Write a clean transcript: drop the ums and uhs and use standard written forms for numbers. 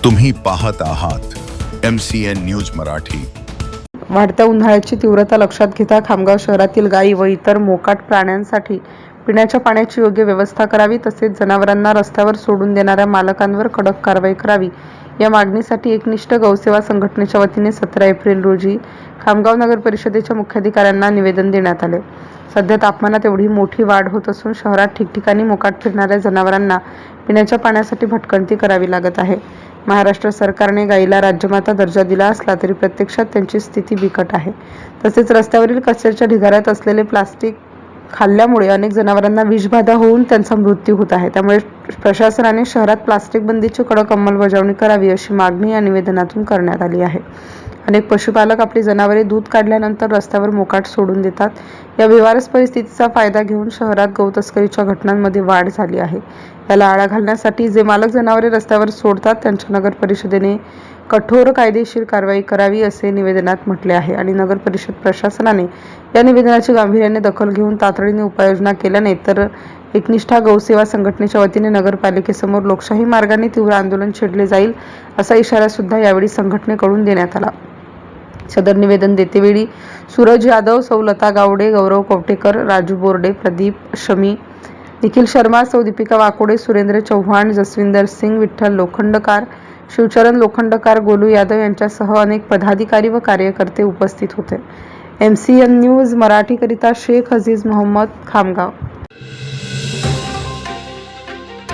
तुम्ही पाहत आहात MCN न्यूज मराठी। वाढत्या उन्हाळ्याची तीव्रता लक्षात घेता खामगाव शहरातील गायी व इतर मोकाट प्राण्यांसाठी पिण्याच्या पाण्याची योग्य व्यवस्था करावी, तसेच जनावरांना रस्त्यावर सोडून देणाऱ्या मालकांवर कडक कारवाई करावी, या मागणीसाठी एकनिष्ठ गौसेवा संघटनेच्या वतीने 17 एप्रिल रोजी खामगाव नगर परिषदेच्या मुख्याधिकाऱ्यांना निवेदन देण्यात आले। सध्या तापमानात एवढी मोठी वाढ होत असून शहरात ठिकठिकाणी मोकाट फिरणाऱ्या जनावरांना पिण्याच्या पाण्यासाठी भटकंती करावी लागत आहे। महाराष्ट्र सरकारने गायीला राज्यमाता दर्जा दिला असला तरी प्रत्यक्षात त्यांची स्थिती बिकट आहे। तसेच रस्त्यावरील कचऱ्याच्या ढिगाऱ्यात असलेले प्लास्टिक खाल्ल्यामुळे अनेक जनावरांना विषबाधा होऊन त्यांचा मृत्यू होत आहे। त्यामुळे प्रशासनाने शहरात प्लास्टिक बंदीची कडक अंमलबजावणी करावी अशी मागणी या निवेदनातून करण्यात आली आहे। अनेक पशुपालक आपली जनावरे दूध काढल्यानंतर रस्त्यावर मोकाट सोडून देतात। या बेवारस परिस्थितीचा फायदा घेऊन शहरात गौतस्करीच्या घटनांमध्ये वाढ झाली आहे। याला आळा घालण्यासाठी जे मालक जनावरे रस्त्यावर सोडतात त्यांच्या नगर परिषदेने कठोर कायदेशीर कारवाई करावी असे निवेदनात म्हटले आहे आणि नगर परिषद प्रशासनाने या निवेदनाची गांभीर्याने दखल घेऊन तातडीने उपाययोजना केल्या नाही तर एकनिष्ठा गौसेवा संघटनेच्या वतीने नगरपालिकेसमोर लोकशाही मार्गाने तीव्र आंदोलन छेडले जाईल असा इशारा सुद्धा यावेळी संघटनेकडून देण्यात आला। सदर निवेदन देतेवेळी सूरज यादव, सौ लता गावडे, गौरव कवटेकर, राजू बोर्डे, प्रदीप शमी, निखिल शर्मा, सौ दीपिका वाकोडे, सुरेंद्र चव्हाण, जसविंदर सिंग, विठ्ठल लोखंडकार, शिवचरण लोखंडकार, गोलू यादव यांच्यासह अनेक पदाधिकारी व कार्यकर्ते उपस्थित होते। MCN न्यूज मराठीकरिता शेख अजीज मोहम्मद, खामगाव।